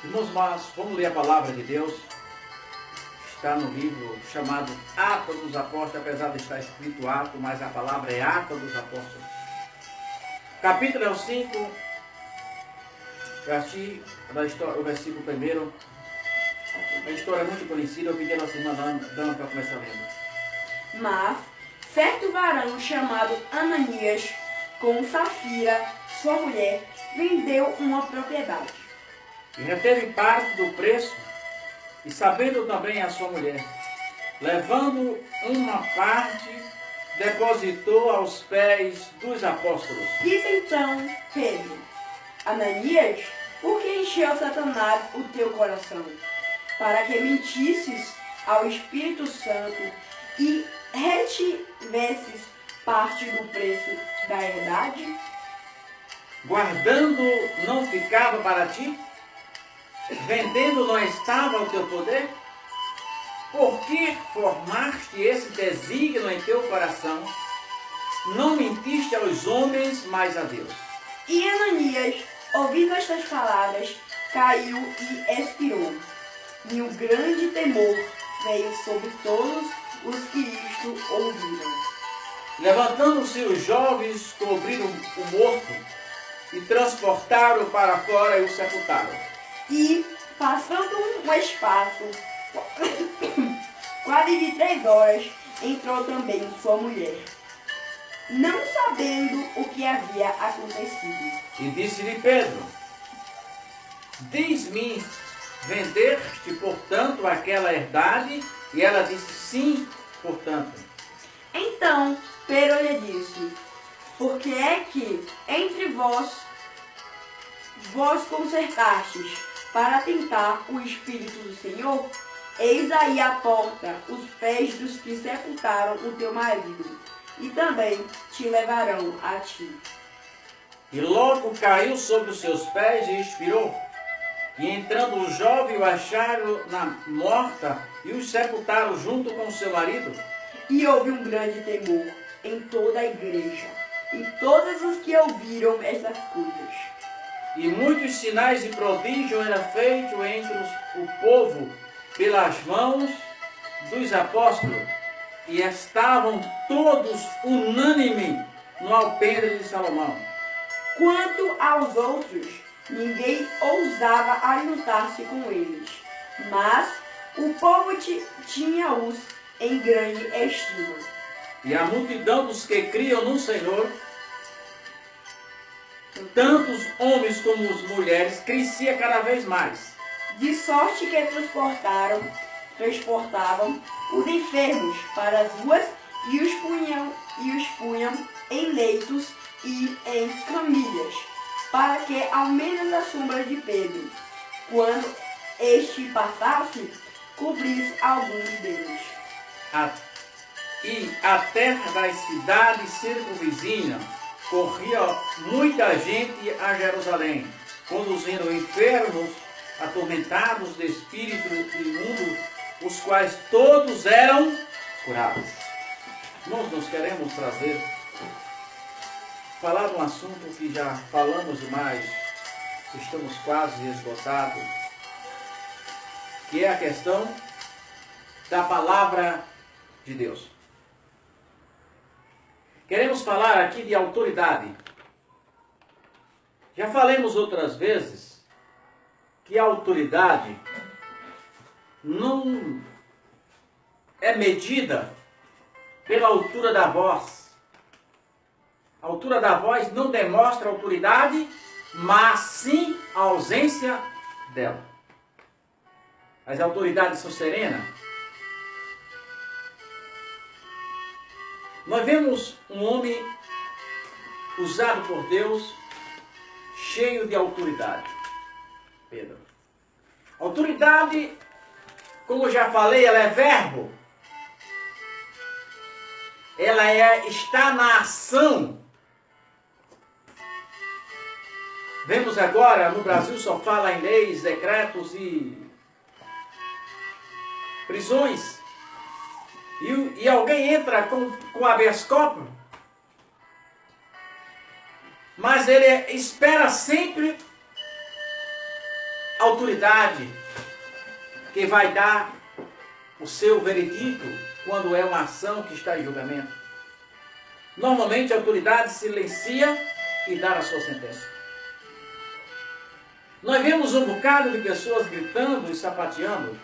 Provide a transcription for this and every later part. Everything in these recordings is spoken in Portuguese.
Irmãos, mas vamos ler a palavra de Deus. Está no livro chamado Atos dos Apóstolos, apesar de estar escrito Atos, mas a palavra é Atos dos Apóstolos. Capítulo é o 5, o versículo 1. A história é muito conhecida, eu pedi a nossa irmã Dana para começar lendo. Mas certo varão chamado Ananias, com Safira, sua mulher, vendeu uma propriedade. E reteve parte do preço, e sabendo também a sua mulher, levando uma parte, depositou aos pés dos apóstolos. Disse então Pedro: Ananias, por que encheu Satanás o teu coração, para que mentisses ao Espírito Santo e retivesses parte do preço da herdade? Guardando não ficava para ti? Vendendo não estava o teu poder? Por que formaste esse desígnio em teu coração? Não mentiste aos homens, mas a Deus. E Ananias, ouvindo estas palavras, caiu e expirou. E um grande temor veio sobre todos os que isto ouviram. Levantando-se os jovens, cobriram o morto e transportaram-o para fora e o sepultaram. E, passando um espaço quase de 3 horas, entrou também sua mulher, não sabendo o que havia acontecido. E disse-lhe Pedro: diz-me, vendeste, portanto, aquela herdade? E ela disse: sim, portanto. Então Pedro lhe disse: por que é que entre vós concertastes para tentar o Espírito do Senhor? Eis aí a porta, os pés dos que sepultaram o teu marido, e também te levarão a ti. E logo caiu sobre os seus pés e expirou. E entrando o jovem, o acharam morta e o sepultaram junto com seu marido. E houve um grande temor em toda a igreja, e todos os que ouviram essas coisas. E muitos sinais e prodígios eram feitos entre o povo pelas mãos dos apóstolos, e estavam todos unânimes no alpendre de Salomão. Quanto aos outros, ninguém ousava ajuntar-se com eles, mas o povo tinha-os em grande estima. E a multidão dos que criam no Senhor, tanto os homens como as mulheres, crescia cada vez mais. De sorte que transportavam os enfermos para as ruas e os punham em leitos e em camilhas, para que ao menos a sombra de Pedro, quando este passasse, cobrisse alguns deles. E a terra das cidades circunvizinhas corria muita gente a Jerusalém, conduzindo enfermos, atormentados de espírito imundo, os quais todos eram curados. Nós queremos falar de um assunto que já falamos demais, estamos quase esgotados, que é a questão da palavra de Deus. Queremos falar aqui de autoridade. Já falamos outras vezes que a autoridade não é medida pela altura da voz. A altura da voz não demonstra autoridade, mas sim a ausência dela. As autoridades são serenas. Nós vemos um homem usado por Deus, cheio de autoridade. Pedro. Autoridade, como eu já falei, ela é verbo. Ela está na ação. Vemos agora, no Brasil só fala em leis, decretos e prisões. E alguém entra com habeas corpus, mas ele espera sempre autoridade que vai dar o seu veredito quando é uma ação que está em julgamento. Normalmente a autoridade silencia e dá a sua sentença. Nós vemos um bocado de pessoas gritando e sapateando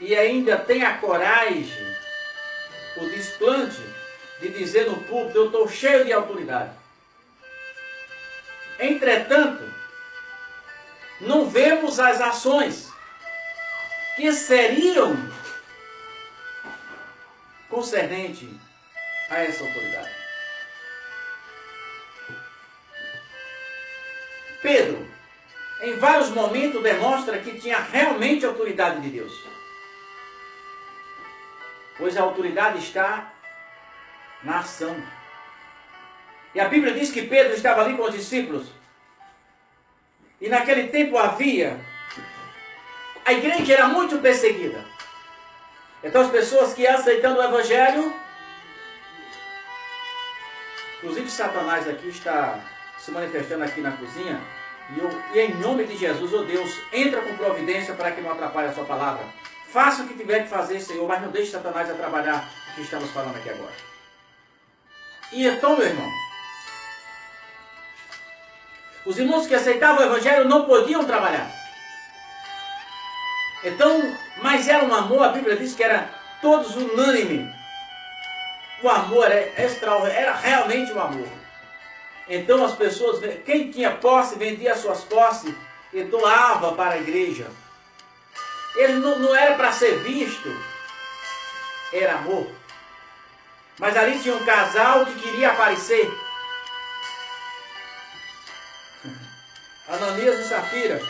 e ainda tem a coragem, o desplante de dizer no púlpito: eu estou cheio de autoridade. Entretanto, não vemos as ações que seriam concernente a essa autoridade. Pedro, em vários momentos, demonstra que tinha realmente a autoridade de Deus. Pois a autoridade está na ação. E a Bíblia diz que Pedro estava ali com os discípulos. E naquele tempo a igreja era muito perseguida. Então as pessoas que iam aceitando o Evangelho, inclusive Satanás aqui está se manifestando aqui na cozinha, e em nome de Jesus, oh Deus, entra com providência para que não atrapalhe a sua palavra. Faça o que tiver que fazer, Senhor, mas não deixe Satanás atrapalhar o que estamos falando aqui agora. E então, meu irmão, os irmãos que aceitavam o Evangelho não podiam trabalhar. Então, mas era um amor, a Bíblia diz que era todos unânime. O amor era extraordinário, era realmente um amor. Então as pessoas, quem tinha posse, vendia suas posses e doava para a igreja. Ele não era para ser visto, era amor. Mas ali tinha um casal que queria aparecer. Ananias e Safira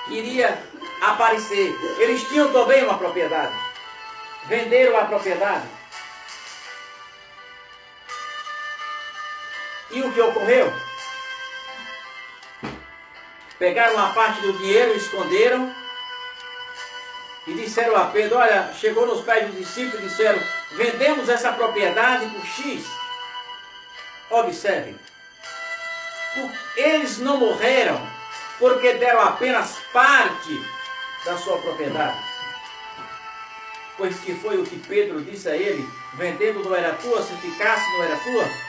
queria aparecer. Eles tinham também uma propriedade. Venderam a propriedade. E o que ocorreu? Pegaram uma parte do dinheiro, esconderam e disseram a Pedro: olha, chegou nos pés dos discípulos e disseram: vendemos essa propriedade por X. Observe, eles não morreram porque deram apenas parte da sua propriedade. Pois que foi o que Pedro disse a ele: vendendo não era tua, se ficasse não era tua.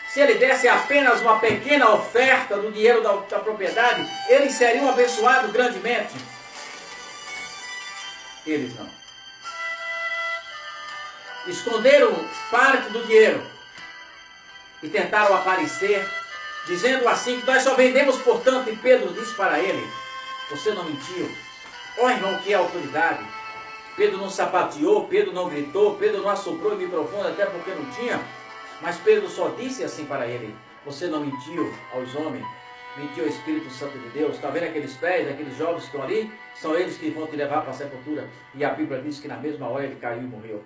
Se ele desse apenas uma pequena oferta do dinheiro da propriedade, eles seriam abençoados grandemente. Eles não. Esconderam parte do dinheiro e tentaram aparecer, dizendo assim que nós só vendemos por tanto. E Pedro disse para ele: você não mentiu. Ó irmão, que é autoridade. Pedro não sapateou, Pedro não gritou, Pedro não assoprou em microfone, até porque não tinha. Mas Pedro só disse assim para ele: você não mentiu aos homens, mentiu ao Espírito Santo de Deus. Está vendo aqueles pés, aqueles jovens que estão ali? São eles que vão te levar para a sepultura. E a Bíblia diz que na mesma hora ele caiu e morreu.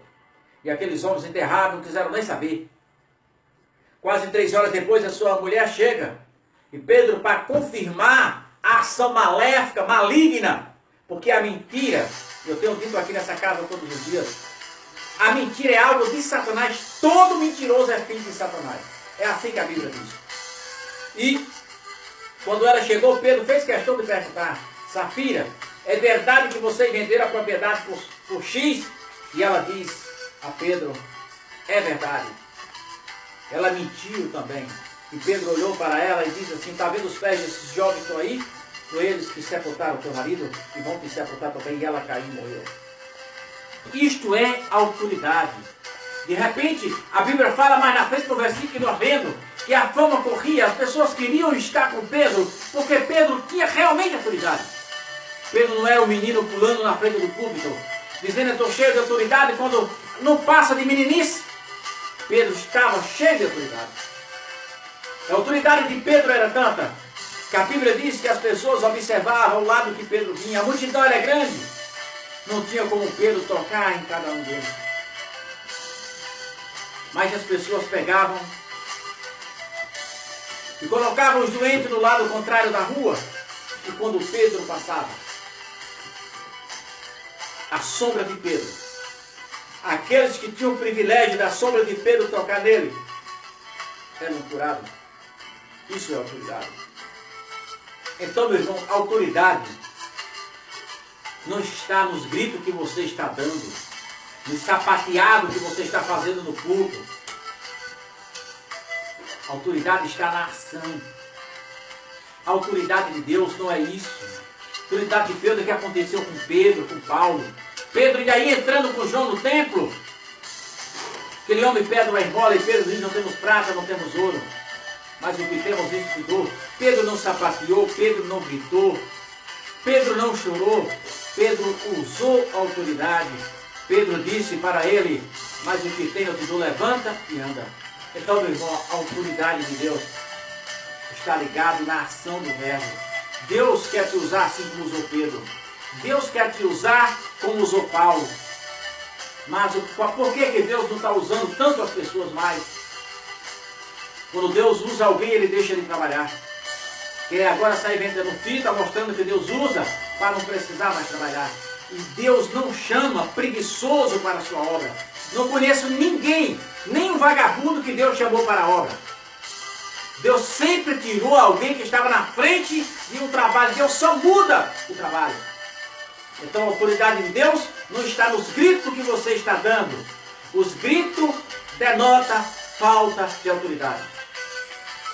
E aqueles homens enterrados não quiseram nem saber. Quase 3 horas depois a sua mulher chega. E Pedro, para confirmar a ação maléfica, maligna, porque a mentira, eu tenho dito aqui nessa casa todos os dias, a mentira é algo de Satanás. Todo mentiroso é filho de Satanás. É assim que a Bíblia diz. E quando ela chegou, Pedro fez questão de perguntar: Safira, é verdade que vocês venderam a propriedade por X? E ela diz a Pedro: é verdade. Ela mentiu também. E Pedro olhou para ela e disse assim: está vendo os pés desses jovens que estão aí? São eles que sepultaram o teu marido e vão te sepultar também. E ela caiu e morreu. Isto é autoridade. De repente, a Bíblia fala mais na frente no versículo que nós vemos que a fama corria, as pessoas queriam estar com Pedro, porque Pedro tinha realmente autoridade. Pedro não era um menino pulando na frente do púlpito, dizendo: eu estou cheio de autoridade, quando não passa de meninice. Pedro estava cheio de autoridade. A autoridade de Pedro era tanta que a Bíblia diz que as pessoas observavam o lado que Pedro vinha. A multidão era grande. Não tinha como Pedro tocar em cada um deles. Mas as pessoas pegavam e colocavam os doentes no lado contrário da rua. E quando Pedro passava, a sombra de Pedro, aqueles que tinham o privilégio da sombra de Pedro tocar nele, eram curados. Isso é autoridade. Então, meu irmão, a autoridade não está nos gritos que você está dando, no sapateado que você está fazendo no culto. A autoridade está na ação. A autoridade de Deus não é isso. A autoridade de Deus é o que aconteceu com Pedro, com Paulo. Pedro, e aí entrando com João no templo, aquele homem pede uma esmola e Pedro diz: não temos prata, não temos ouro, mas o que temos isso te dou. Pedro não sapateou, Pedro não gritou, Pedro não chorou, Pedro usou a autoridade. Pedro disse para ele: mas o que tem eu te dou, levanta e anda. Então, meu irmão, a autoridade de Deus está ligada na ação do verbo. Deus quer te usar assim como usou Pedro. Deus quer te usar como usou Paulo. Mas por que Deus não está usando tanto as pessoas mais? Quando Deus usa alguém, Ele deixa ele trabalhar. Quer agora sair vendendo fita, mostrando que Deus usa para não precisar mais trabalhar. E Deus não chama preguiçoso para a sua obra. Não conheço ninguém, nem um vagabundo que Deus chamou para a obra. Deus sempre tirou alguém que estava na frente de um trabalho. Deus só muda o trabalho. Então a autoridade de Deus não está nos gritos que você está dando. Os gritos denotam falta de autoridade.